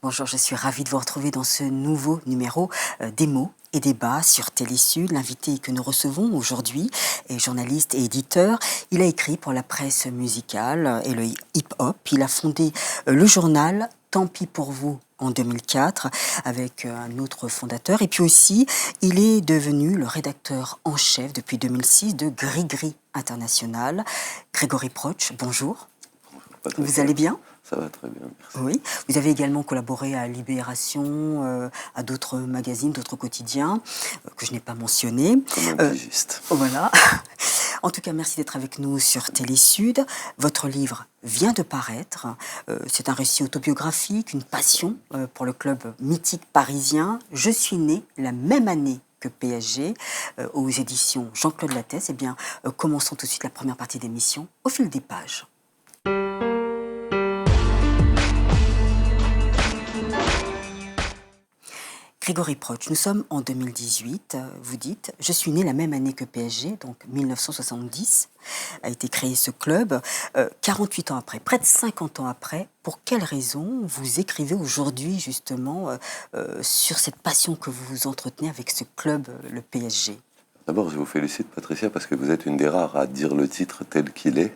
Bonjour, je suis ravie de vous retrouver dans ce nouveau numéro des mots et débats sur Télésud. L'invité que nous recevons aujourd'hui est journaliste et éditeur. Il a écrit pour la presse musicale et le hip-hop. Il a fondé le journal Tant pis pour vous en 2004 avec un autre fondateur. Et puis aussi, il est devenu le rédacteur en chef depuis 2006 de Gris-Gris International. Grégory Proch, bonjour. Vous allez bien ? Ça va très bien, merci. Oui, vous avez également collaboré à Libération, à d'autres magazines, d'autres quotidiens, que je n'ai pas mentionnés. Comme un pigiste. Voilà. En tout cas, merci d'être avec nous sur Télésud. Votre livre vient de paraître. C'est un récit autobiographique, une passion pour le club mythique parisien. Je suis né la même année que PSG, aux éditions Jean-Claude Lattès. Eh bien, commençons tout de suite la première partie d'émission au fil des pages. Grégory Proch, nous sommes en 2018, vous dites « Je suis né la même année que PSG », donc 1970, a été créé ce club. 48 ans après, près de 50 ans après, pour quelles raisons vous écrivez aujourd'hui justement sur cette passion que vous entretenez avec ce club, le PSG? D'abord, je vous félicite, Patricia, parce que vous êtes une des rares à dire le titre tel qu'il est.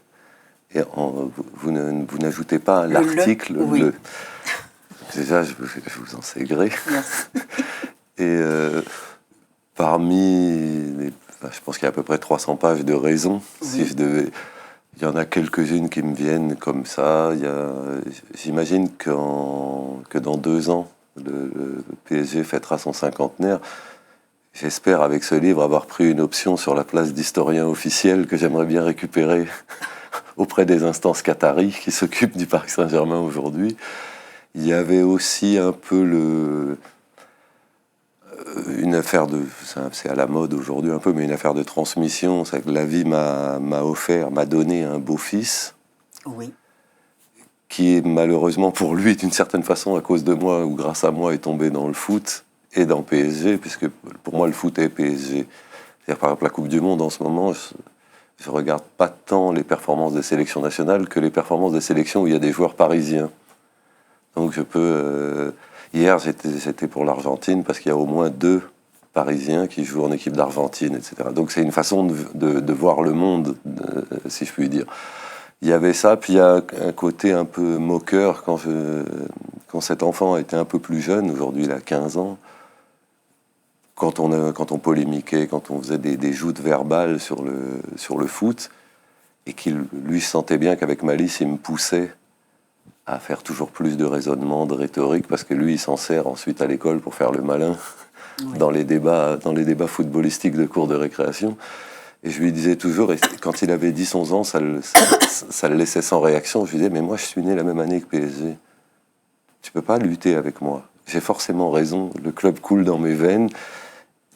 Et vous n'ajoutez pas l'article, oui. le. Déjà, je vous en sais gré. Merci. Et je pense qu'il y a à peu près 300 pages de raisons. Oui. Si je devais, il y en a quelques-unes qui me viennent comme ça. J'imagine que dans 2 ans, le PSG fêtera son cinquantenaire. J'espère, avec ce livre, avoir pris une option sur la place d'historien officiel que j'aimerais bien récupérer auprès des instances qataries qui s'occupent du Paris Saint-Germain aujourd'hui. Il y avait aussi un peu une affaire c'est à la mode aujourd'hui un peu, mais une affaire de transmission. C'est que la vie m'a donné un beau-fils. Oui. Qui est malheureusement pour lui, d'une certaine façon, à cause de moi ou grâce à moi, est tombé dans le foot et dans PSG, puisque pour moi le foot est PSG. C'est-à-dire, par exemple, la Coupe du Monde en ce moment, je regarde pas tant les performances des sélections nationales que les performances des sélections où il y a des joueurs parisiens. Donc je peux... hier, j'étais pour l'Argentine parce qu'il y a au moins 2 Parisiens qui jouent en équipe d'Argentine, etc. Donc c'est une façon de voir le monde, si je puis dire. Il y avait ça, puis il y a un côté un peu moqueur quand cet enfant était un peu plus jeune, aujourd'hui il a 15 ans, quand on polémiquait, quand on faisait des joutes verbales sur le foot, et qu'il lui sentait bien qu'avec malice il me poussait à faire toujours plus de raisonnement, de rhétorique, parce que lui, il s'en sert ensuite à l'école pour faire le malin, oui, dans les débats footballistiques de cours de récréation. Et je lui disais toujours, et quand il avait 10-11 ans, ça le laissait sans réaction. Je lui disais, mais moi, je suis né la même année que PSG. Tu peux pas lutter avec moi. J'ai forcément raison. Le club coule dans mes veines.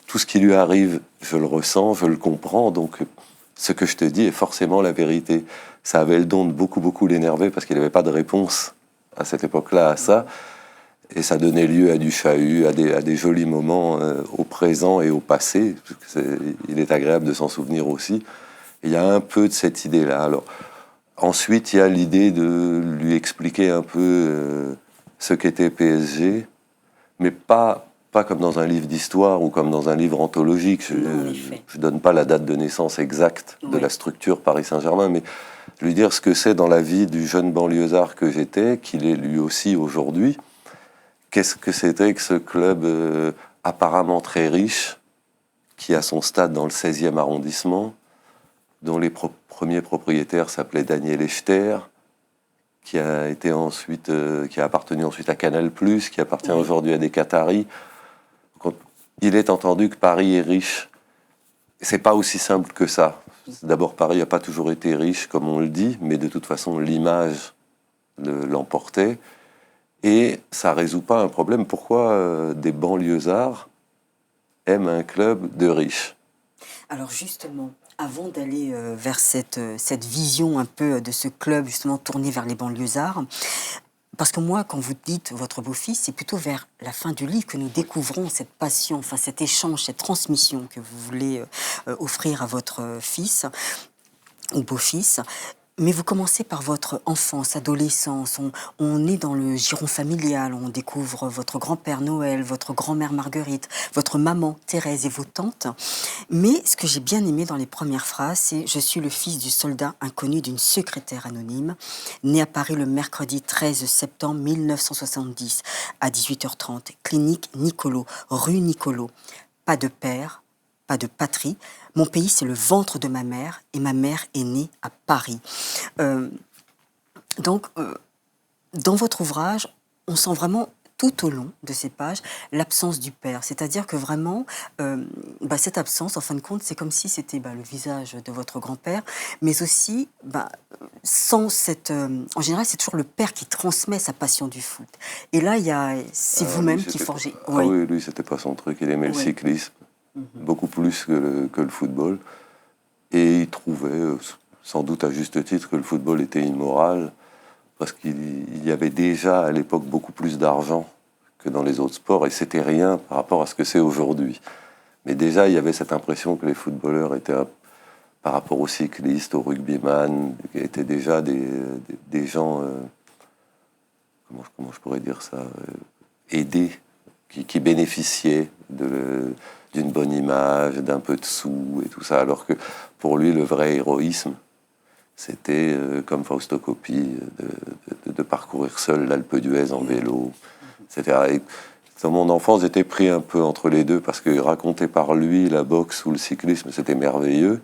Tout ce qui lui arrive, je le ressens, je le comprends. Donc, ce que je te dis est forcément la vérité. Ça avait le don de beaucoup l'énerver parce qu'il n'avait pas de réponse à cette époque-là à ça. Et ça donnait lieu à du chahut, à des jolis moments au présent et au passé. Il est agréable de s'en souvenir aussi. Et il y a un peu de cette idée-là. Alors, ensuite, il y a l'idée de lui expliquer un peu ce qu'était PSG, mais pas comme dans un livre d'histoire ou comme dans un livre anthologique. Je ne donne pas la date de naissance exacte de la structure Paris Saint-Germain, mais lui dire ce que c'est dans la vie du jeune banlieusard que j'étais, qu'il est lui aussi aujourd'hui. Qu'est-ce que c'était que ce club apparemment très riche, qui a son stade dans le 16e arrondissement, dont les premiers propriétaires s'appelaient Daniel Echter, qui a appartenu ensuite à Canal+, qui appartient aujourd'hui à des Qataris. Il est entendu que Paris est riche. C'est pas aussi simple que ça. D'abord, Paris n'a pas toujours été riche, comme on le dit, mais de toute façon, l'image l'emportait. Et ça ne résout pas un problème. Pourquoi des banlieusards aiment un club de riches? Alors justement, avant d'aller vers cette vision un peu de ce club justement tourné vers les banlieusards, parce que moi, quand vous dites votre beau-fils, c'est plutôt vers la fin du livre que nous découvrons cette passion, enfin cet échange, cette transmission que vous voulez offrir à votre fils ou beau-fils. Mais vous commencez par votre enfance, adolescence. On est dans le giron familial. On découvre votre grand-père Noël, votre grand-mère Marguerite, votre maman Thérèse et vos tantes. Mais ce que j'ai bien aimé dans les premières phrases, c'est « Je suis le fils du soldat inconnu d'une secrétaire anonyme, né à Paris le mercredi 13 septembre 1970 à 18h30, clinique Nicolo, rue Nicolo. Pas de père, pas de patrie. Mon pays, c'est le ventre de ma mère et ma mère est née à Paris. Euh, donc, dans votre ouvrage, on sent vraiment tout au long de ces pages l'absence du père. C'est-à-dire que vraiment, cette absence, en fin de compte, c'est comme si c'était le visage de votre grand-père, mais aussi, sans cette... en général, c'est toujours le père qui transmet sa passion du foot. Et là, c'est vous-même qui forgez. Ah oui, lui, c'était pas son truc. Il aimait le cyclisme, beaucoup plus que le football. Et il trouvait, sans doute à juste titre, que le football était immoral, parce qu'il y avait déjà à l'époque beaucoup plus d'argent que dans les autres sports, et c'était rien par rapport à ce que c'est aujourd'hui. Mais déjà, il y avait cette impression que les footballeurs étaient, par rapport aux cyclistes, aux rugbyman, étaient déjà des gens, comment je pourrais dire ça, aidés, qui bénéficiaient d'une bonne image, d'un peu de sous et tout ça, alors que pour lui, le vrai héroïsme, c'était, comme Fausto Coppi, de parcourir seul l'Alpe d'Huez en vélo, etc. Et dans mon enfance, j'étais pris un peu entre les deux, parce que raconté par lui, la boxe ou le cyclisme, c'était merveilleux.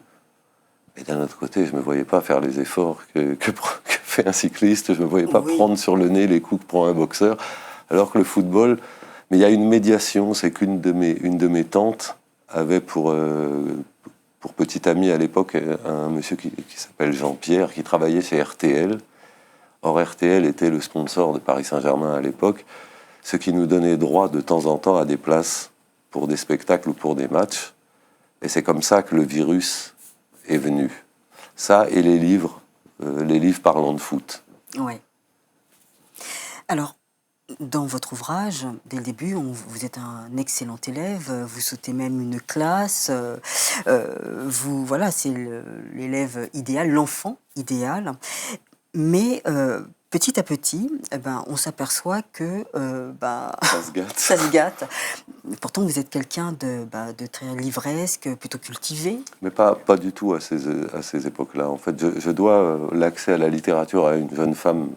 Et d'un autre côté, je ne me voyais pas faire les efforts que fait un cycliste, je ne me voyais pas prendre sur le nez les coups que prend un boxeur, alors que le football... Mais il y a une médiation, c'est qu'une de mes tantes avait pour petit ami à l'époque un monsieur qui s'appelle Jean-Pierre, qui travaillait chez RTL. Or, RTL était le sponsor de Paris Saint-Germain à l'époque, ce qui nous donnait droit de temps en temps à des places pour des spectacles ou pour des matchs. Et c'est comme ça que le virus est venu. Ça et les livres parlant de foot. Oui. Alors, dans votre ouvrage, dès le début, vous êtes un excellent élève, vous sautez même une classe, c'est l'élève idéal, l'enfant idéal. Mais petit à petit, on s'aperçoit que ça se gâte. Ça se gâte. Pourtant, vous êtes quelqu'un de très livresque, plutôt cultivé. Mais pas du tout à ces époques-là. En fait, je dois l'accès à la littérature à une jeune femme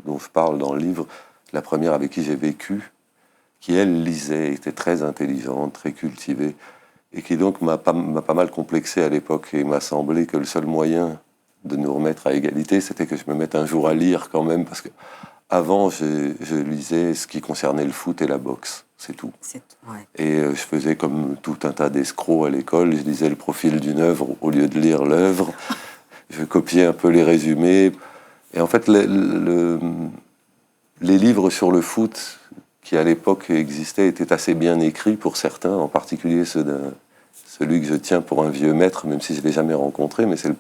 dont je parle dans le livre, la première avec qui j'ai vécu, qui, elle, lisait, était très intelligente, très cultivée, et qui donc m'a pas mal complexé à l'époque, et il m'a semblé que le seul moyen de nous remettre à égalité, c'était que je me mette un jour à lire quand même, parce que avant, je lisais ce qui concernait le foot et la boxe, c'est tout. Ouais. Et je faisais comme tout un tas d'escrocs à l'école, je lisais le profil d'une œuvre au lieu de lire l'œuvre, je copiais un peu les résumés, et en fait, les livres sur le foot qui à l'époque existaient étaient assez bien écrits pour certains, en particulier celui que je tiens pour un vieux maître, même si je ne l'ai jamais rencontré, mais c'est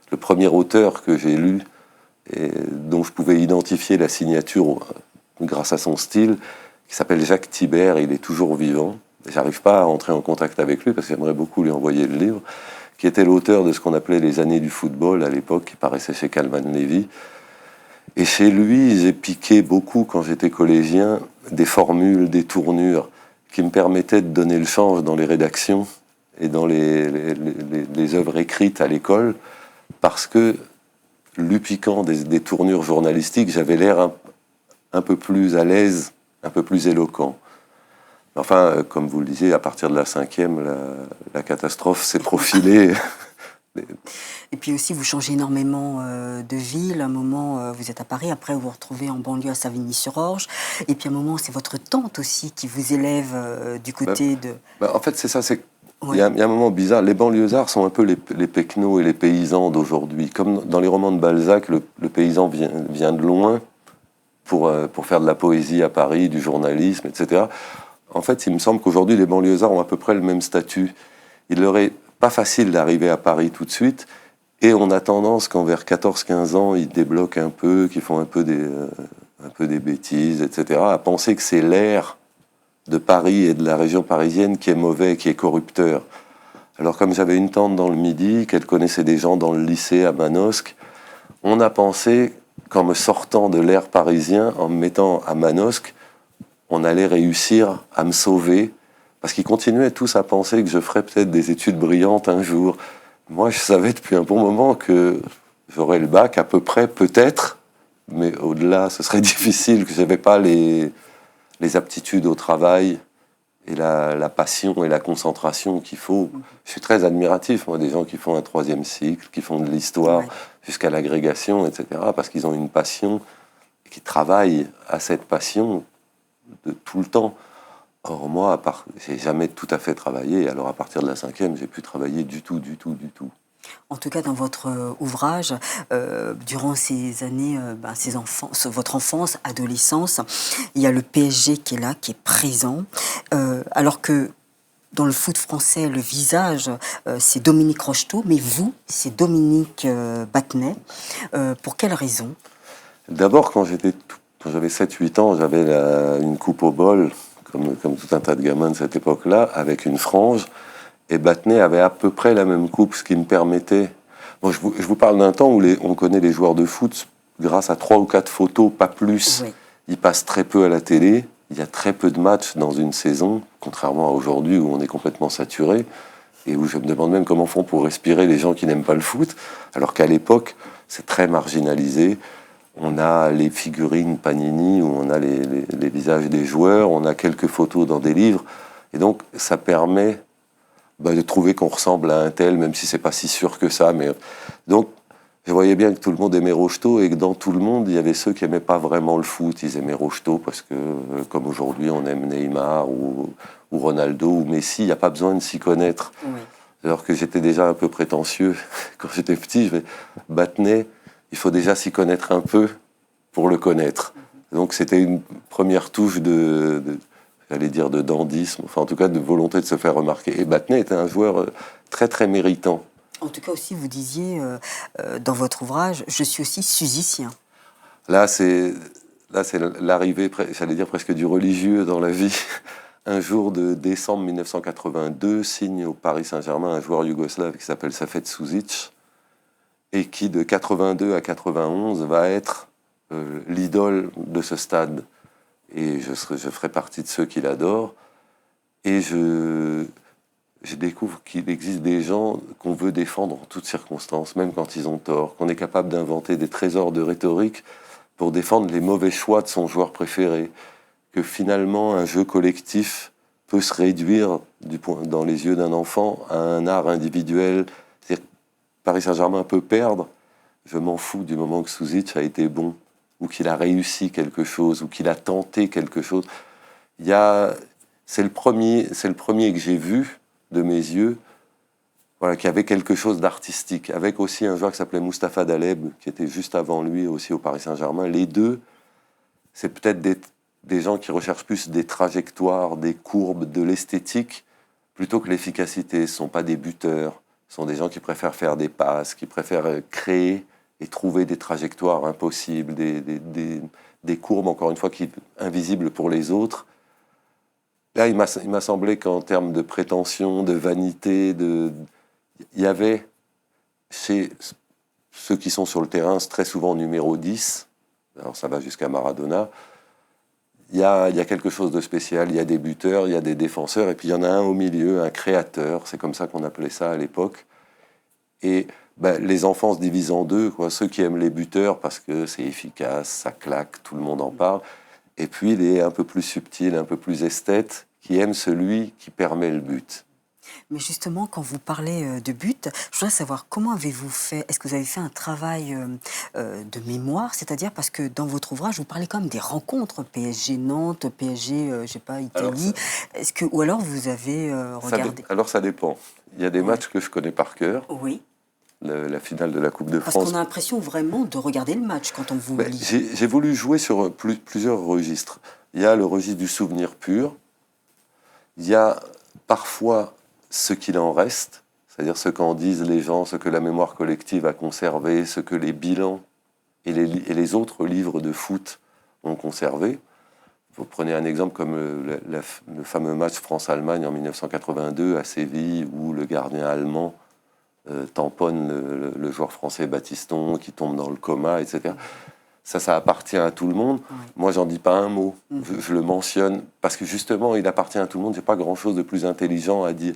le premier auteur que j'ai lu et dont je pouvais identifier la signature grâce à son style, qui s'appelle Jacques Thibert, il est toujours vivant. J'arrive pas à entrer en contact avec lui parce que j'aimerais beaucoup lui envoyer le livre, qui était l'auteur de ce qu'on appelait les années du football à l'époque, qui paraissait chez Calman Levy. Et chez lui, j'ai piqué beaucoup, quand j'étais collégien, des formules, des tournures qui me permettaient de donner le change dans les rédactions et dans les œuvres écrites à l'école, parce que, lui piquant des tournures journalistiques, j'avais l'air un peu plus à l'aise, un peu plus éloquent. Enfin, comme vous le disiez, à partir de la 5e, la catastrophe s'est profilée. Et puis aussi, vous changez énormément de ville. À un moment, vous êtes à Paris. Après, vous vous retrouvez en banlieue à Savigny-sur-Orge. Et puis à un moment, c'est votre tante aussi qui vous élève du côté de... En fait, c'est ça. Il y a un moment bizarre. Les banlieusards sont un peu les pecnos et les paysans d'aujourd'hui. Comme dans les romans de Balzac, le paysan vient de loin pour faire de la poésie à Paris, du journalisme, etc. En fait, il me semble qu'aujourd'hui, les banlieusards ont à peu près le même statut. Il leur est pas facile d'arriver à Paris tout de suite, et on a tendance qu'en vers 14-15 ans, ils débloquent un peu, qu'ils font un peu des bêtises, etc., à penser que c'est l'air de Paris et de la région parisienne qui est mauvais, qui est corrupteur. Alors comme j'avais une tante dans le Midi, qu'elle connaissait des gens dans le lycée à Manosque, On a pensé qu'en me sortant de l'air parisien, en me mettant à Manosque, on allait réussir à me sauver, parce qu'ils continuaient tous à penser que je ferais peut-être des études brillantes un jour. Moi, je savais depuis un bon moment que j'aurais le bac à peu près, peut-être, mais au-delà, ce serait difficile, que je n'avais pas les aptitudes au travail et la passion et la concentration qu'il faut. Je suis très admiratif, moi, des gens qui font un 3e cycle, qui font de l'histoire jusqu'à l'agrégation, etc., parce qu'ils ont une passion, et qui travaillent à cette passion de tout le temps. Or, moi, j'ai jamais tout à fait travaillé, alors à partir de la 5e, j'ai pu travailler du tout. En tout cas, dans votre ouvrage, durant ces années, votre enfance, adolescence, il y a le PSG qui est là, qui est présent, alors que dans le foot français, le visage, c'est Dominique Rocheteau, mais vous, c'est Dominique Battenet. Pour quelle raison? D'abord, quand j'avais 7-8 ans, j'avais une coupe au bol, comme tout un tas de gamins de cette époque-là, avec une frange, et Battenet avait à peu près la même coupe, ce qui me permettait... Bon, je vous parle d'un temps où on connaît les joueurs de foot grâce à 3 ou 4 photos, pas plus. Oui. Ils passent très peu à la télé, il y a très peu de matchs dans une saison, contrairement à aujourd'hui où on est complètement saturé, et où je me demande même comment font pour respirer les gens qui n'aiment pas le foot, alors qu'à l'époque, c'est très marginalisé. On a les figurines Panini, où on a les visages des joueurs, on a quelques photos dans des livres, et donc ça permet de trouver qu'on ressemble à un tel, même si c'est pas si sûr que ça. Mais donc, je voyais bien que tout le monde aimait Rocheteau, et que dans tout le monde, il y avait ceux qui aimaient pas vraiment le foot. Ils aimaient Rocheteau parce que, comme aujourd'hui, on aime Neymar ou Ronaldo ou Messi, il n'y a pas besoin de s'y connaître. Oui. Alors que j'étais déjà un peu prétentieux quand j'étais petit. Battenet, il faut déjà s'y connaître un peu pour le connaître. Donc c'était une première touche j'allais dire de dandisme, enfin en tout cas de volonté de se faire remarquer. Et Battenet était un joueur très très méritant. En tout cas aussi, vous disiez dans votre ouvrage, je suis aussi susicien. Là, c'est l'arrivée, j'allais dire presque du religieux dans la vie. Un jour de décembre 1982, signe au Paris Saint-Germain un joueur yougoslave qui s'appelle Safet Suzic, et qui, de 82 à 91, va être l'idole de ce stade. Et je ferai partie de ceux qui l'adorent. Et je découvre qu'il existe des gens qu'on veut défendre en toutes circonstances, même quand ils ont tort, qu'on est capable d'inventer des trésors de rhétorique pour défendre les mauvais choix de son joueur préféré, que finalement un jeu collectif peut se réduire dans les yeux d'un enfant à un art individuel. C'est-à-dire que Paris Saint-Germain peut perdre, je m'en fous du moment que Suzic a été bon, ou qu'il a réussi quelque chose, ou qu'il a tenté quelque chose. C'est le premier que j'ai vu de mes yeux, voilà, qui avait quelque chose d'artistique, avec aussi un joueur qui s'appelait Mustapha Daleb, qui était juste avant lui aussi au Paris Saint-Germain. Les deux, c'est peut-être des gens qui recherchent plus des trajectoires, des courbes, de l'esthétique, plutôt que l'efficacité. Ce ne sont pas des buteurs, ce sont des gens qui préfèrent faire des passes, qui préfèrent créer et trouver des trajectoires impossibles, des courbes, encore une fois, invisibles pour les autres. Là, il m'a semblé qu'en termes de prétention, de vanité, il y avait, chez ceux qui sont sur le terrain, c'est très souvent numéro 10, alors ça va jusqu'à Maradona, il y a quelque chose de spécial, il y a des buteurs, il y a des défenseurs, et puis il y en a un au milieu, un créateur, c'est comme ça qu'on appelait ça à l'époque. Et les enfants se divisent en deux, quoi. Ceux qui aiment les buteurs parce que c'est efficace, ça claque, tout le monde en parle, et puis les un peu plus subtils, un peu plus esthètes, qui aiment celui qui permet le but. Mais justement, quand vous parlez de but, je voudrais savoir comment avez-vous fait? Est-ce que vous avez fait un travail de mémoire? C'est-à-dire parce que dans votre ouvrage, vous parlez quand même des rencontres PSG Nantes, PSG, je sais pas, Italie. Ou alors vous avez regardé? Alors ça dépend. Il y a des matchs que je connais par cœur. Oui. La finale de la Coupe de Parce France. qu'on a l'impression vraiment de regarder le match quand on vous lit. J'ai voulu jouer sur plusieurs registres. Il y a le registre du souvenir pur. Il y a parfois ce qu'il en reste, c'est-à-dire ce qu'en disent les gens, ce que la mémoire collective a conservé, ce que les bilans et les autres livres de foot ont conservé. Vous prenez un exemple comme le fameux match France-Allemagne en 1982 à Séville, où le gardien allemand tamponne le joueur français Baptiston, qui tombe dans le coma, etc. Ça appartient à tout le monde. Oui. Moi, j'en dis pas un mot. Je le mentionne parce que justement, il appartient à tout le monde. J'ai pas grand-chose de plus intelligent à dire.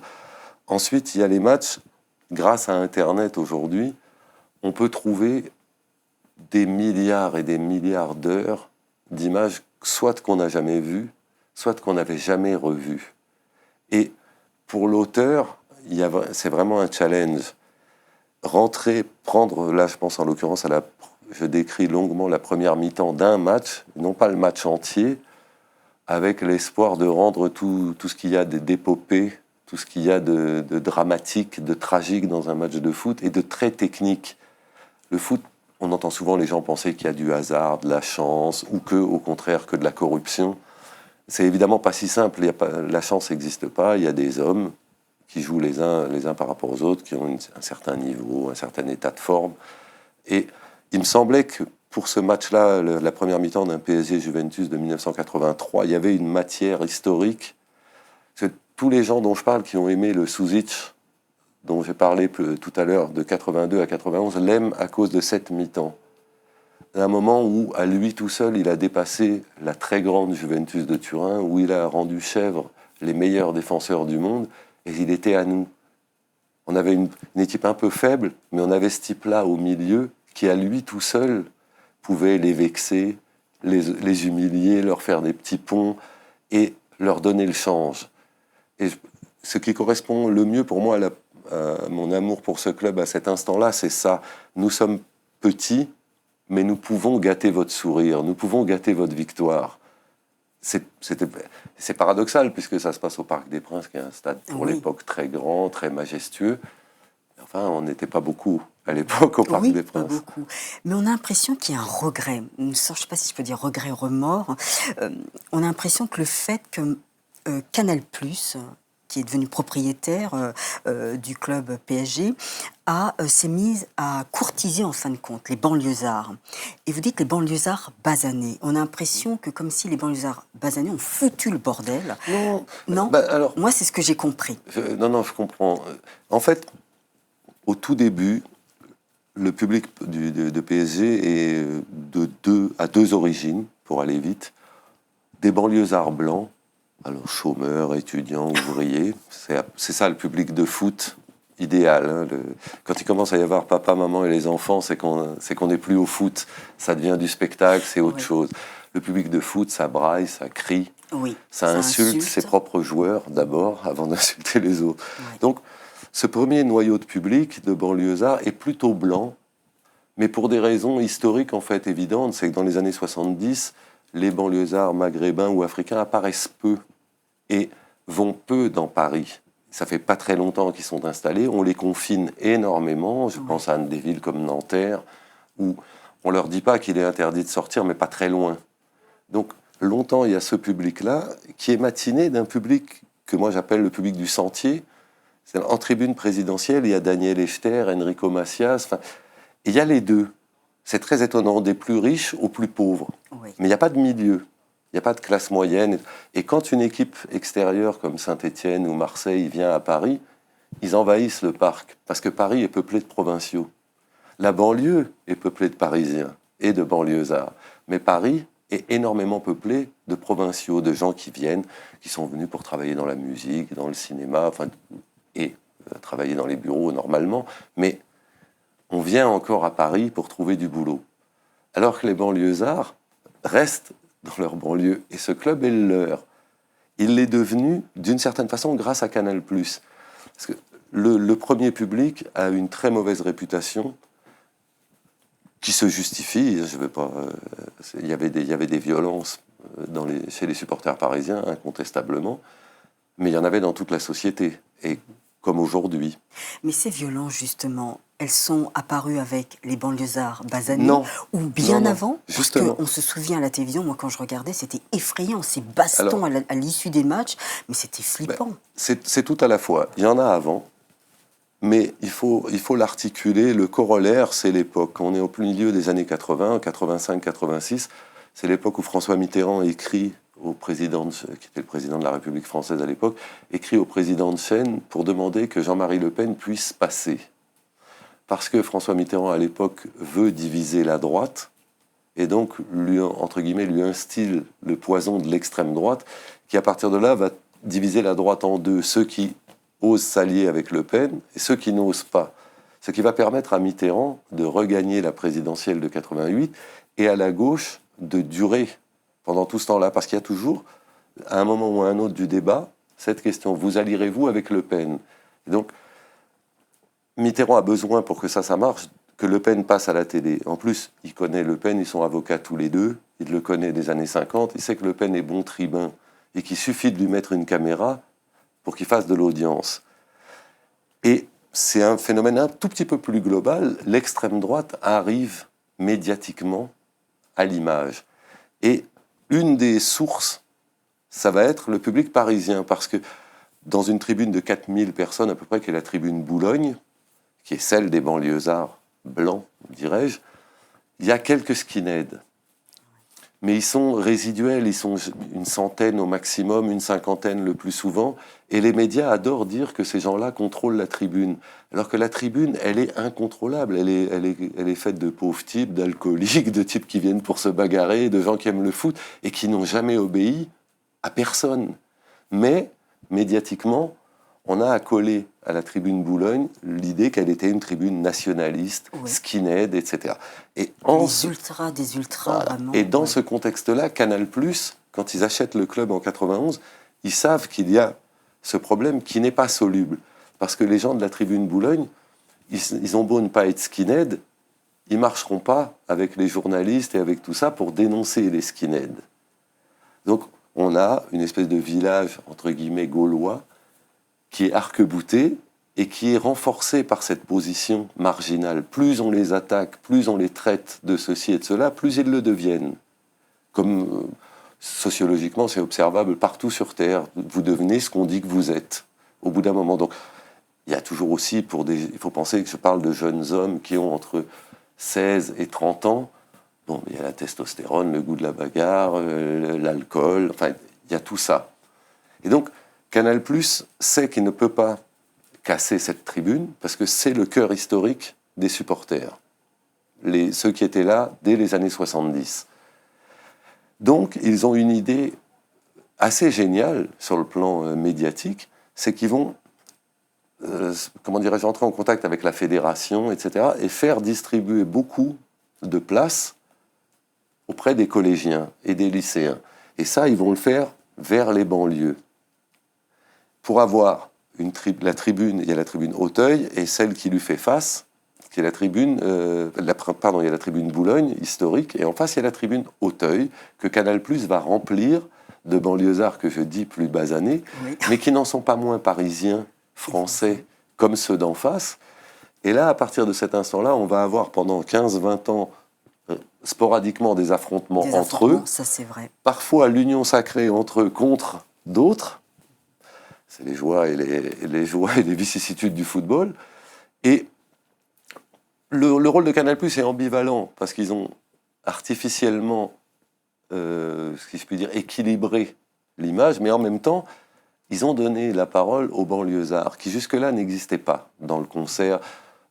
Ensuite, il y a les matchs. Grâce à Internet aujourd'hui, on peut trouver des milliards et des milliards d'heures d'images, soit qu'on n'a jamais vues, soit qu'on n'avait jamais revues. Et pour l'auteur, c'est vraiment un challenge. Rentrer, prendre, là je pense en l'occurrence je décris longuement la première mi-temps d'un match, non pas le match entier, avec l'espoir de rendre tout ce qu'il y a d'épopée, tout ce qu'il y a de dramatique, de tragique dans un match de foot et de très technique. Le foot, on entend souvent les gens penser qu'il y a du hasard, de la chance, ou au contraire, que de la corruption. C'est évidemment pas si simple. La chance n'existe pas. Il y a des hommes qui jouent les uns par rapport aux autres, qui ont un certain niveau, un certain état de forme. Et il me semblait que pour ce match-là, la première mi-temps d'un PSG Juventus de 1983, il y avait une matière historique. Parce que tous les gens dont je parle qui ont aimé le Sušić, dont j'ai parlé tout à l'heure, de 82 à 91, l'aiment à cause de cette mi-temps. Un moment où, à lui tout seul, il a dépassé la très grande Juventus de Turin, où il a rendu chèvre les meilleurs défenseurs du monde, et il était à nous. On avait une équipe un peu faible, mais on avait ce type-là au milieu, qui à lui tout seul pouvait les vexer, les humilier, leur faire des petits ponts, et leur donner le change. Et ce qui correspond le mieux pour moi à mon amour pour ce club à cet instant-là, c'est ça. Nous sommes petits, mais nous pouvons gâter votre sourire, nous pouvons gâter votre victoire. C'est paradoxal, puisque ça se passe au Parc des Princes, qui est un stade pour l'époque très grand, très majestueux. Enfin, on n'était pas beaucoup à l'époque au Parc des Princes. Pas beaucoup. Mais on a l'impression qu'il y a un regret, une sorte, je ne sais pas si je peux dire regret, remords. On a l'impression que le fait que Canal+, qui est devenu propriétaire du club PSG, s'est mise à courtiser en fin de compte les banlieusards. Et vous dites les banlieusards basanés. On a l'impression que comme si les banlieusards basanés ont foutu le bordel. Non. Alors, moi, c'est ce que j'ai compris. Je comprends. En fait, au tout début, le public de PSG est à deux origines, pour aller vite. Des banlieusards blancs, alors chômeurs, étudiants, ouvriers, c'est ça le public de foot idéal. Hein. Quand il commence à y avoir papa, maman et les enfants, c'est qu'on n'est plus au foot, ça devient du spectacle, c'est autre chose. Le public de foot, ça braille, ça crie, ça insulte ses propres joueurs d'abord, avant d'insulter les autres. Oui. Donc, ce premier noyau de public de banlieusards est plutôt blanc, mais pour des raisons historiques en fait évidentes. C'est que dans les années 70, les banlieusards maghrébins ou africains apparaissent peu et vont peu dans Paris. Ça fait pas très longtemps qu'ils sont installés, on les confine énormément. Je pense à des villes comme Nanterre, où on leur dit pas qu'il est interdit de sortir, mais pas très loin. Donc longtemps, il y a ce public-là qui est matiné d'un public que moi j'appelle le public du sentier. En tribune présidentielle, il y a Daniel Echter, Enrico Macias, il y a les deux. C'est très étonnant, des plus riches aux plus pauvres. Oui. Mais il n'y a pas de milieu, il n'y a pas de classe moyenne. Et quand une équipe extérieure comme Saint-Étienne ou Marseille vient à Paris, ils envahissent le parc, parce que Paris est peuplé de provinciaux. La banlieue est peuplée de Parisiens et de banlieusards. Mais Paris est énormément peuplé de provinciaux, de gens qui sont venus pour travailler dans la musique, dans le cinéma, et travailler dans les bureaux normalement, mais on vient encore à Paris pour trouver du boulot. Alors que les banlieusards restent dans leur banlieue, et ce club est le leur. Il l'est devenu, d'une certaine façon, grâce à Canal+. Parce que le premier public a une très mauvaise réputation, qui se justifie, je veux pas, il y avait des violences chez les supporters parisiens, incontestablement, mais il y en avait dans toute la société. Et comme aujourd'hui. Mais ces violences, justement, elles sont apparues avec les banlieusards basanés ou bien avant? Parce qu'on se souvient à la télévision, moi quand je regardais, c'était effrayant, ces bastons à l'issue des matchs, mais c'était flippant. C'est tout à la fois. Il y en a avant, mais il faut l'articuler. Le corollaire, c'est l'époque. On est au milieu des années 80, 85, 86. C'est l'époque où François Mitterrand écrit au président, qui était le président de la République française à l'époque, écrit au président de Chêne pour demander que Jean-Marie Le Pen puisse passer. parce que François Mitterrand, à l'époque, veut diviser la droite, et donc, entre guillemets, lui instille le poison de l'extrême droite, qui, à partir de là, va diviser la droite en deux. Ceux qui osent s'allier avec Le Pen et ceux qui n'osent pas. Ce qui va permettre à Mitterrand de regagner la présidentielle de 88 et à la gauche de durer pendant tout ce temps-là. Parce qu'il y a toujours, à un moment ou à un autre du débat, cette question, vous allierez-vous avec Le Pen? Et donc, Mitterrand a besoin, pour que ça marche, que Le Pen passe à la télé. En plus, il connaît Le Pen, ils sont avocats tous les deux, il le connaît des années 50, il sait que Le Pen est bon tribun et qu'il suffit de lui mettre une caméra pour qu'il fasse de l'audience. Et c'est un phénomène un tout petit peu plus global. L'extrême droite arrive médiatiquement à l'image. Et une des sources, ça va être le public parisien, parce que dans une tribune de 4000 personnes à peu près, qui est la tribune Boulogne, qui est celle des banlieusards blancs, dirais-je, il y a quelques skinheads. Mais ils sont résiduels, ils sont une centaine au maximum, une cinquantaine le plus souvent, et les médias adorent dire que ces gens-là contrôlent la tribune. Alors que la tribune, elle est incontrôlable, elle est faite de pauvres types, d'alcooliques, de types qui viennent pour se bagarrer, de gens qui aiment le foot, et qui n'ont jamais obéi à personne. Mais, médiatiquement, on a accolé à la tribune Boulogne l'idée qu'elle était une tribune nationaliste, oui, skinhead, etc. Et des ultras, voilà. Vraiment. Et dans ce contexte-là, Canal+, quand ils achètent le club en 91, ils savent qu'il y a ce problème qui n'est pas soluble. Parce que les gens de la tribune Boulogne, ils ont beau ne pas être skinhead, ils ne marcheront pas avec les journalistes et avec tout ça pour dénoncer les skinheads. Donc, on a une espèce de village, entre guillemets, gaulois, qui est arc-bouté et qui est renforcé par cette position marginale. Plus on les attaque, plus on les traite de ceci et de cela, plus ils le deviennent. Comme sociologiquement, c'est observable partout sur Terre. Vous devenez ce qu'on dit que vous êtes, au bout d'un moment. Donc, il y a toujours aussi, il faut penser que je parle de jeunes hommes qui ont entre 16 et 30 ans. Bon, il y a la testostérone, le goût de la bagarre, l'alcool, enfin, il y a tout ça. Et donc, Canal+ sait qu'il ne peut pas casser cette tribune parce que c'est le cœur historique des supporters. Ceux qui étaient là dès les années 70. Donc, ils ont une idée assez géniale sur le plan médiatique, c'est qu'ils vont, entrer en contact avec la fédération, etc., et faire distribuer beaucoup de places auprès des collégiens et des lycéens. Et ça, ils vont le faire vers les banlieues. Pour avoir la tribune, il y a la tribune Auteuil et celle qui lui fait face, qui est la tribune, il y a la tribune Boulogne, historique, et en face, il y a la tribune Auteuil, que Canal+ va remplir de banlieusards que je dis plus basanés, oui, mais qui n'en sont pas moins parisiens, français, comme ceux d'en face. Et là, à partir de cet instant-là, on va avoir pendant 15-20 ans, sporadiquement, des affrontements entre eux. Ça, c'est vrai. Parfois, l'union sacrée entre eux contre d'autres. C'est les joies et les vicissitudes du football. Et le rôle de Canal+ est ambivalent, parce qu'ils ont artificiellement, si je puis dire, équilibré l'image, mais en même temps, ils ont donné la parole aux banlieusards, qui jusque-là n'existaient pas dans le concert.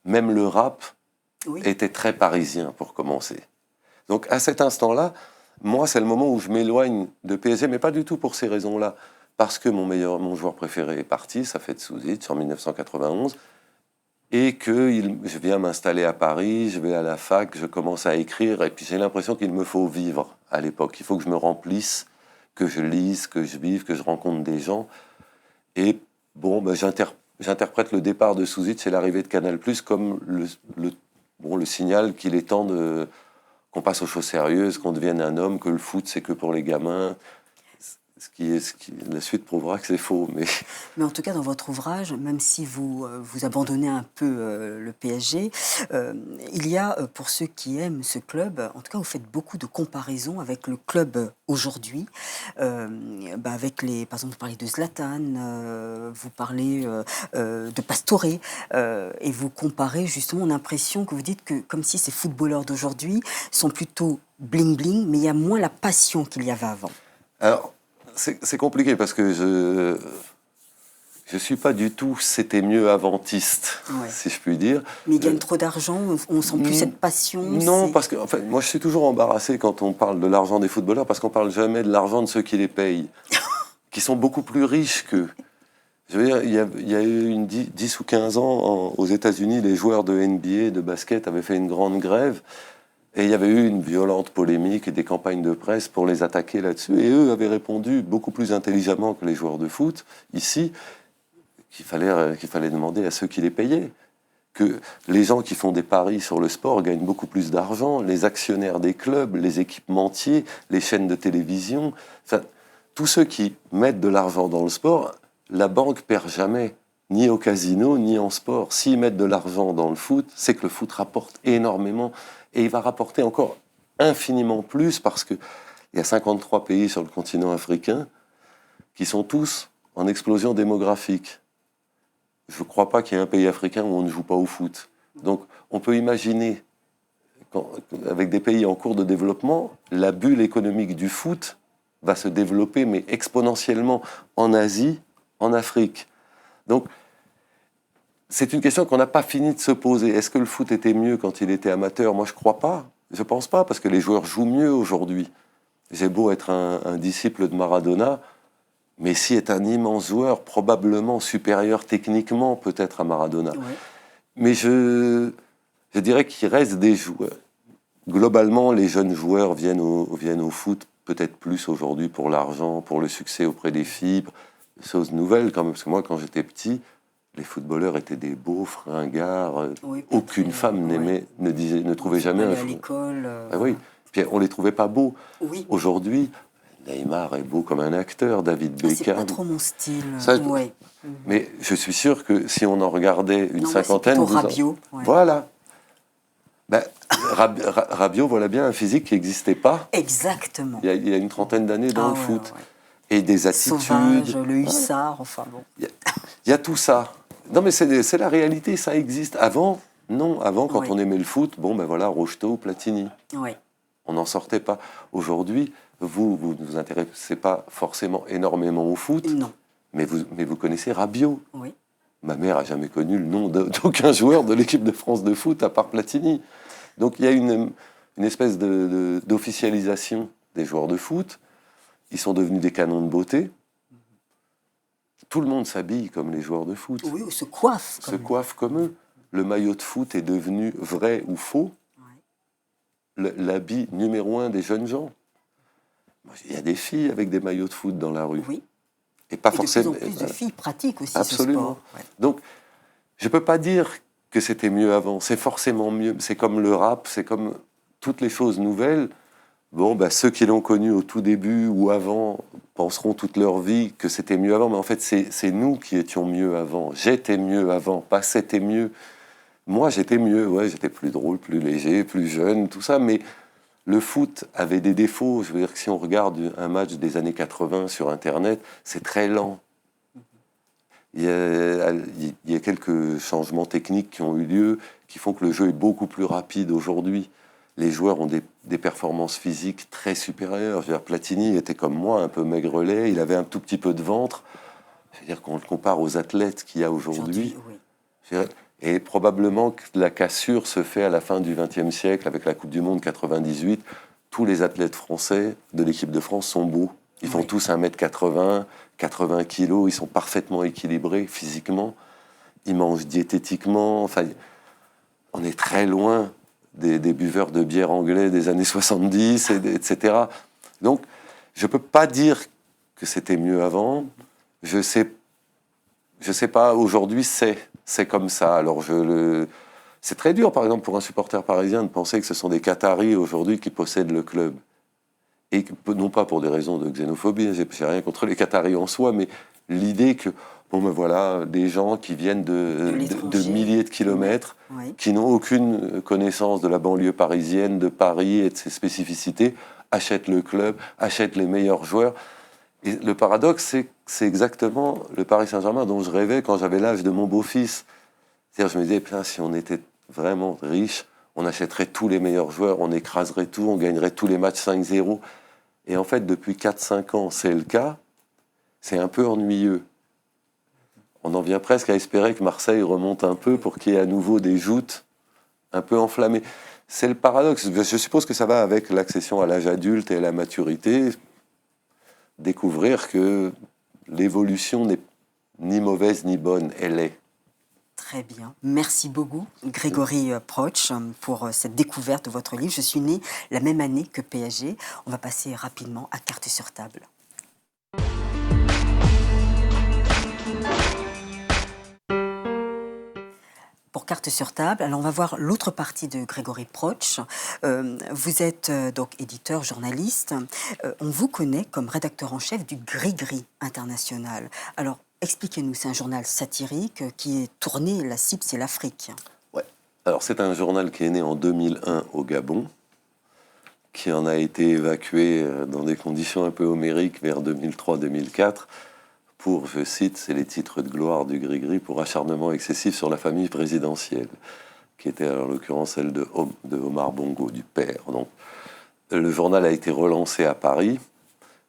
Même le rap, oui, était très parisien, pour commencer. Donc, à cet instant-là, moi, c'est le moment où je m'éloigne de PSG, mais pas du tout pour ces raisons-là. Parce que mon joueur préféré est parti, ça fait de Souzic, en 1991, et que je viens m'installer à Paris, je vais à la fac, je commence à écrire, et puis j'ai l'impression qu'il me faut vivre à l'époque. Il faut que je me remplisse, que je lise, que je vive, que je rencontre des gens. Et bon, j'interprète le départ de Souzic et l'arrivée de Canal+ comme le signal qu'il est temps qu'on passe aux choses sérieuses, qu'on devienne un homme, que le foot, c'est que pour les gamins. La suite prouvera que c'est faux. Mais en tout cas, dans votre ouvrage, même si vous abandonnez un peu le PSG, il y a, pour ceux qui aiment ce club, en tout cas, vous faites beaucoup de comparaisons avec le club aujourd'hui. Avec par exemple, vous parlez de Zlatan, vous parlez de Pastore, et vous comparez justement l'impression que vous dites que, comme si ces footballeurs d'aujourd'hui sont plutôt bling-bling, mais il y a moins la passion qu'il y avait avant. Alors, c'est compliqué parce que je suis pas du tout c'était mieux avantiste, Ouais. si je puis dire. Mais ils gagnent trop d'argent, on sent plus cette passion. Non, c'est- parce que enfin, moi je suis toujours embarrassé quand on parle de l'argent des footballeurs, parce qu'on parle jamais de l'argent de ceux qui les payent, qui sont beaucoup plus riches qu'eux. Je veux dire, il y a eu 10 ou 15 ans, aux États-Unis, les joueurs de NBA, de basket, avaient fait une grande grève. Et il y avait eu une violente polémique et des campagnes de presse pour les attaquer là-dessus. Et eux avaient répondu beaucoup plus intelligemment que les joueurs de foot, ici, qu'il fallait demander à ceux qui les payaient. Que les gens qui font des paris sur le sport gagnent beaucoup plus d'argent, les actionnaires des clubs, les équipementiers, les chaînes de télévision, enfin, tous ceux qui mettent de l'argent dans le sport, la banque perd jamais, ni au casino, ni en sport. S'ils mettent de l'argent dans le foot, c'est que le foot rapporte énormément, et il va rapporter encore infiniment plus, parce qu'il y a 53 pays sur le continent africain qui sont tous en explosion démographique. Je ne crois pas qu'il y ait un pays africain où on ne joue pas au foot. Donc, on peut imaginer, avec des pays en cours de développement, la bulle économique du foot va se développer, mais exponentiellement, en Asie, en Afrique. Donc, c'est une question qu'on n'a pas fini de se poser. Est-ce que le foot était mieux quand il était amateur? Moi, je ne crois pas. Je ne pense pas, parce que les joueurs jouent mieux aujourd'hui. J'ai beau être un disciple de Maradona, Messi est un immense joueur, probablement supérieur techniquement peut-être à Maradona. Ouais. Mais je dirais qu'il reste des joueurs. Globalement, les jeunes joueurs viennent au foot peut-être plus aujourd'hui pour l'argent, pour le succès auprès des filles, choses nouvelles quand même. Parce que moi, quand j'étais petit, les footballeurs étaient des beaux fringards. Oui, Aucune femme ouais. ne trouvait jamais un à joueur. l'école. Ah oui. Puis on les trouvait pas beaux. Oui. Aujourd'hui, Neymar est beau comme un acteur, David Ah, c'est Beckham. pas trop mon style. Ça, Ouais. Mais je suis sûr que si on en regardait une Non, moi, cinquantaine... c'est plutôt Rabiot. Ouais. Voilà. Ben, Rabiot, voilà bien un physique qui n'existait pas Exactement. il y a une trentaine d'années dans Ah, le ouais, foot. ouais. Et des attitudes. Sauvage, le hussard, enfin bon. Il y a tout ça. Non, mais c'est la réalité, ça existe. Avant, non. Avant, quand Ouais. on aimait le foot, bon, ben voilà, Rocheteau, Platini. Ouais. On n'en sortait pas. Aujourd'hui, vous ne vous intéressez pas forcément énormément au foot, Non. mais vous connaissez Rabiot. Oui. Ma mère a jamais connu le nom d'aucun joueur de l'équipe de France de foot à part Platini. Donc il y a une espèce d'officialisation des joueurs de foot. Ils sont devenus des canons de beauté. Tout le monde s'habille comme les joueurs de foot, Oui, ou se coiffe. se coiffe comme eux. Le maillot de foot est devenu vrai ou faux l'habit numéro 1 des jeunes gens. Il y a des filles avec des maillots de foot dans la rue. Oui. Et pas Et forcément. de plus en plus de filles pratiquent aussi Absolument. ce sport. Ouais. Donc, je ne peux pas dire que c'était mieux avant. C'est forcément mieux. C'est comme le rap, c'est comme toutes les choses nouvelles. Bon, bah, ceux qui l'ont connu au tout début ou avant penseront toute leur vie que c'était mieux avant. Mais en fait, c'est nous qui étions mieux avant. J'étais mieux avant, pas c'était mieux. Moi, j'étais mieux. Ouais, j'étais plus drôle, plus léger, plus jeune, tout ça. Mais le foot avait des défauts. Je veux dire que si on regarde un match des années 80 sur Internet, c'est très lent. Il y a quelques changements techniques qui ont eu lieu, qui font que le jeu est beaucoup plus rapide aujourd'hui. Les joueurs ont des performances physiques très supérieures. Je veux dire, Platini était comme moi, un peu maigrelet, il avait un tout petit peu de ventre. Je veux dire, quand on le compare aux athlètes qu'il y a aujourd'hui, Oui. et probablement que la cassure se fait à la fin du XXe siècle, avec la Coupe du Monde 98. Tous les athlètes français de l'équipe de France sont beaux. Ils font tous 1m80, 80 kilos, ils sont parfaitement équilibrés physiquement, ils mangent diététiquement, enfin, on est très loin des buveurs de bière anglais des années 70, etc. Donc, je ne peux pas dire que c'était mieux avant, je sais pas, aujourd'hui c'est comme ça, alors c'est très dur, par exemple, pour un supporter parisien de penser que ce sont des Qataris aujourd'hui qui possèdent le club. Et non pas pour des raisons de xénophobie, j'ai rien contre les Qataris en soi, mais l'idée que, bon ben voilà, des gens qui viennent de milliers de kilomètres, qui n'ont aucune connaissance de la banlieue parisienne, de Paris et de ses spécificités, achètent le club, achètent les meilleurs joueurs. Et le paradoxe, c'est exactement le Paris Saint-Germain dont je rêvais quand j'avais l'âge de mon beau-fils. C'est-à-dire, je me disais, putain, si on était vraiment riche, on achèterait tous les meilleurs joueurs, on écraserait tout, on gagnerait tous les matchs 5-0. Et en fait, depuis 4-5 ans, c'est le cas. C'est un peu ennuyeux. on en vient presque à espérer que Marseille remonte un peu pour qu'il y ait à nouveau des joutes un peu enflammées. C'est le paradoxe. Je suppose que ça va avec l'accession à l'âge adulte et à la maturité. Découvrir que l'évolution n'est ni mauvaise ni bonne, elle est. Très bien. Merci beaucoup, Grégory Proch, pour cette découverte de votre livre. Je suis née la même année que PSG. On va passer rapidement à Cartes sur table. Pour Cartes sur table, alors on va voir l'autre partie de Grégory Proch. Vous êtes donc éditeur, journaliste. On vous connaît comme rédacteur en chef du Gris-Gris International. Alors, expliquez-nous, c'est un journal satirique qui est tourné, la cible c'est l'Afrique. Ouais. Alors c'est un journal qui est né en 2001 au Gabon, qui en a été évacué dans des conditions un peu homériques vers 2003-2004, pour, je cite, c'est les titres de gloire du Gris-Gris, pour acharnement excessif sur la famille présidentielle, qui était en l'occurrence celle de Omar Bongo, du père. Donc, le journal a été relancé à Paris,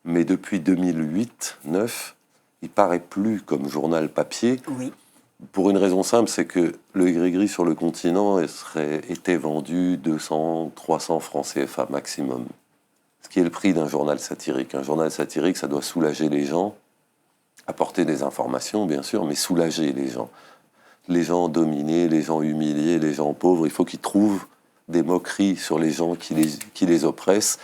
mais depuis 2008-2009, il paraît plus comme journal papier. Oui. Pour une raison simple, c'est que le Gris-Gris sur le continent était vendu 200-300 francs CFA maximum. Ce qui est le prix d'un journal satirique. Un journal satirique, ça doit soulager les gens, apporter des informations, bien sûr, mais soulager les gens. Les gens dominés, les gens humiliés, les gens pauvres, il faut qu'ils trouvent des moqueries sur les gens qui les oppressent,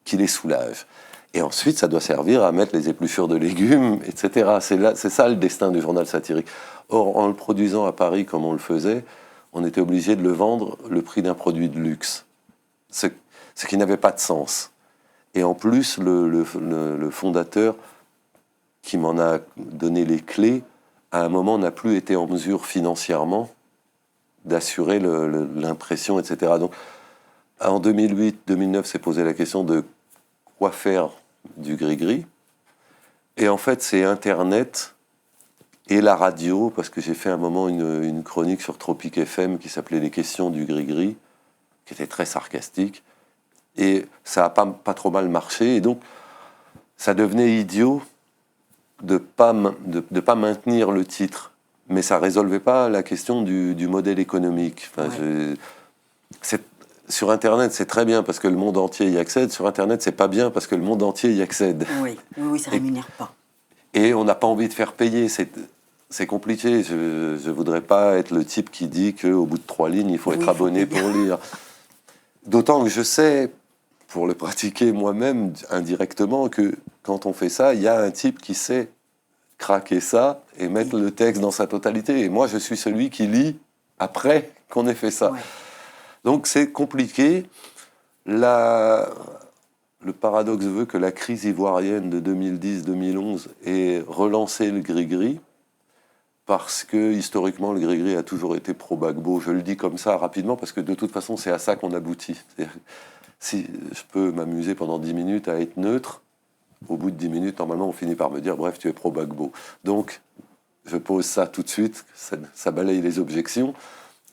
qui les soulagent. Et ensuite, ça doit servir à mettre les épluchures de légumes, etc. C'est ça le destin du journal satirique. Or, en le produisant à Paris comme on le faisait, on était obligé de le vendre le prix d'un produit de luxe, ce qui n'avait pas de sens. Et en plus, le fondateur qui m'en a donné les clés, à un moment, n'a plus été en mesure financièrement d'assurer l'impression, etc. Donc, en 2008-2009, s'est posé la question de quoi faire du Gris-Gris. Et en fait, c'est Internet et la radio, parce que j'ai fait un moment une chronique sur Tropic FM qui s'appelait Les questions du Gris-Gris, qui était très sarcastique. Et ça n'a pas trop mal marché. Et donc, ça devenait idiot de pas maintenir le titre, mais ça résolvait pas la question du modèle économique. Enfin, ouais. Sur Internet, c'est très bien parce que le monde entier y accède. Sur Internet, c'est pas bien parce que le monde entier y accède. Oui, ça rémunère pas. Et on n'a pas envie de faire payer. C'est compliqué. Je voudrais pas être le type qui dit qu'au bout de 3 lignes, il faut être abonné pour lire. D'autant que je sais, pour le pratiquer moi-même indirectement, que quand on fait ça, il y a un type qui sait craquer ça et mettre le texte dans sa totalité. Et moi, je suis celui qui lit après qu'on ait fait ça. Ouais. Donc c'est compliqué. Le paradoxe veut que la crise ivoirienne de 2010-2011 ait relancé le Gris-Gris, parce que historiquement, le Gris-Gris a toujours été pro-Gbagbo. Je le dis comme ça rapidement, parce que de toute façon, c'est à ça qu'on aboutit. Si je peux m'amuser pendant 10 minutes à être neutre, au bout de 10 minutes, normalement, on finit par me dire « Bref, tu es pro-Gbagbo ». Donc, je pose ça tout de suite, ça balaye les objections.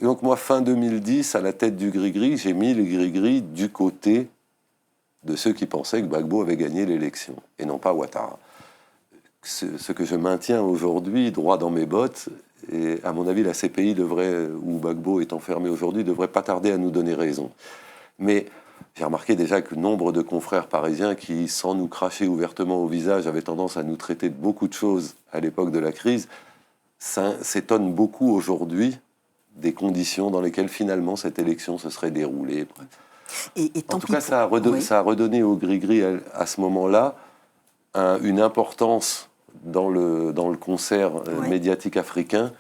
Et donc, moi, fin 2010, à la tête du Gris-Gris, j'ai mis le Gris-Gris du côté de ceux qui pensaient que Gbagbo avait gagné l'élection, et non pas Ouattara. Ce que je maintiens aujourd'hui, droit dans mes bottes, et à mon avis, la CPI devrait, où Gbagbo est enfermé aujourd'hui, devrait pas tarder à nous donner raison. Mais j'ai remarqué déjà que nombre de confrères parisiens qui, sans nous cracher ouvertement au visage, avaient tendance à nous traiter de beaucoup de choses à l'époque de la crise, s'étonnent beaucoup aujourd'hui des conditions dans lesquelles finalement cette élection se serait déroulée. En tout cas, ça a redonné au Gris-Gris à ce moment-là une importance dans le concert médiatique africain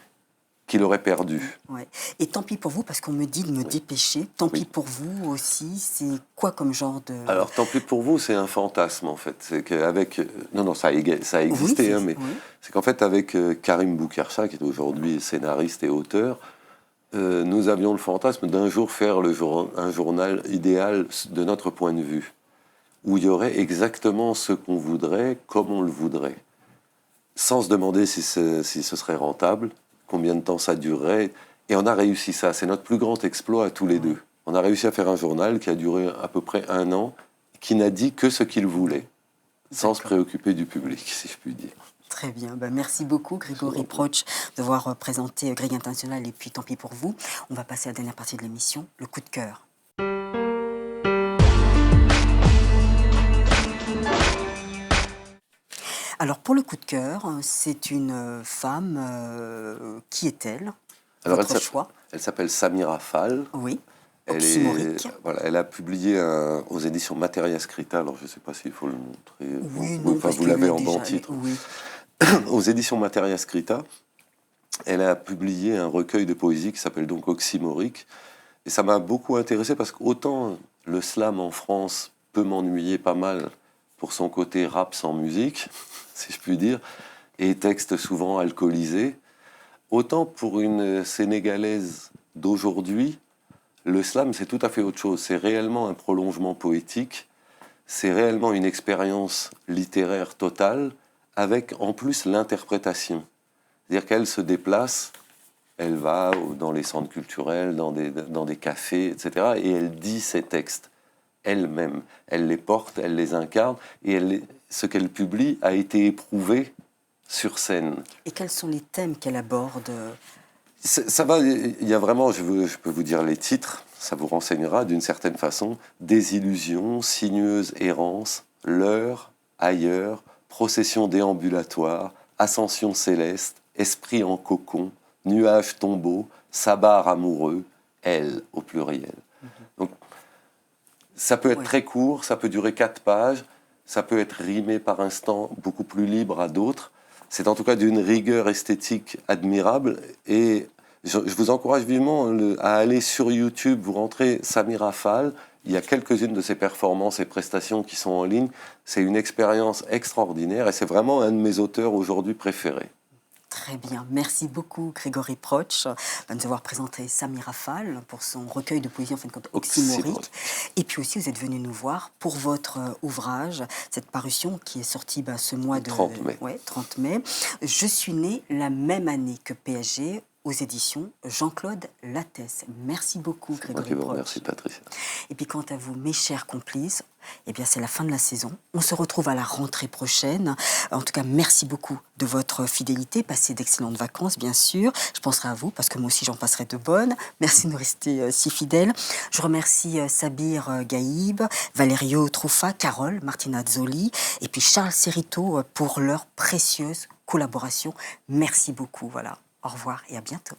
qu'il aurait perdu. Ouais. Et tant pis pour vous, parce qu'on me dit de me dépêcher, tant pis pour vous aussi, c'est quoi comme genre de... Alors, tant pis pour vous, c'est un fantasme, en fait. C'est qu'avec... Non, ça a existé, mais c'est qu'en fait, avec Karim Boukercha, qui est aujourd'hui scénariste et auteur, nous avions le fantasme d'un jour faire un journal idéal de notre point de vue, où il y aurait exactement ce qu'on voudrait, comme on le voudrait, sans se demander si ce serait rentable, combien de temps ça durerait, et on a réussi ça. C'est notre plus grand exploit à tous les deux. On a réussi à faire un journal qui a duré à peu près 1 an, qui n'a dit que ce qu'il voulait, sans se préoccuper du public, si je puis dire. Très bien. Ben, merci beaucoup, Grégory Proch, d'avoir présenté Grieg International et puis Tant pis pour vous. On va passer à la dernière partie de l'émission, le coup de cœur. Alors, pour le coup de cœur, c'est une femme. Qui est-elle? Alors, Votre choix? elle s'appelle Samira Fall. Oui. Elle voilà, elle a publié aux éditions Materia Scrita, alors je ne sais pas s'il faut le montrer. Oui, non, enfin, parce vous que l'avez lui, en déjà, banc-titre. oui. Aux éditions Materia Scrita, elle a publié un recueil de poésie qui s'appelle donc Oxymorique. Et ça m'a beaucoup intéressé parce qu'autant le slam en France peut m'ennuyer pas mal pour son côté rap sans musique, si je puis dire, et textes souvent alcoolisés, autant pour une Sénégalaise d'aujourd'hui, le slam, c'est tout à fait autre chose. C'est réellement un prolongement poétique, c'est réellement une expérience littéraire totale, avec en plus l'interprétation. C'est-à-dire qu'elle se déplace, elle va dans les centres culturels, dans des cafés, etc., et elle dit ses textes elle-même. Elle les porte, elle les incarne, et ce qu'elle publie a été éprouvé sur scène. Et quels sont les thèmes qu'elle aborde? Ça va, il y a vraiment, je peux vous dire les titres, ça vous renseignera d'une certaine façon. Désillusion, sinueuse errance, l'heure, ailleurs, procession déambulatoire, ascension céleste, esprit en cocon, nuage tombeau, sabbat amoureux, elle au pluriel. Donc, ça peut être très court, ça peut durer 4 pages, ça peut être rimé par instant beaucoup plus libre à d'autres. C'est en tout cas d'une rigueur esthétique admirable et je vous encourage vivement à aller sur YouTube, vous rentrez Samira Fall, il y a quelques-unes de ses performances et prestations qui sont en ligne. C'est une expérience extraordinaire et c'est vraiment un de mes auteurs aujourd'hui préférés. Très bien. Merci beaucoup, Grégory Proch, de nous avoir présenté Samira Fall pour son recueil de poésie, en fin de compte, Oxymorique. Et puis aussi, vous êtes venu nous voir pour votre ouvrage, cette parution qui est sortie ce mois de 30 mai. 30 mai. Je suis née la même année que PSG, aux éditions Jean-Claude Lattès. Merci beaucoup, Grégory Proch. Merci, Patricia. Et puis, quant à vous, mes chers complices, eh bien, c'est la fin de la saison. On se retrouve à la rentrée prochaine. En tout cas, merci beaucoup de votre fidélité. Passez d'excellentes vacances, bien sûr. Je penserai à vous, parce que moi aussi, j'en passerai de bonnes. Merci de nous rester si fidèles. Je remercie Sabir Gaïb, Valerio Truffa, Carole Martinazzoli et puis Charles Serrito pour leur précieuse collaboration. Merci beaucoup. Voilà. Au revoir et à bientôt.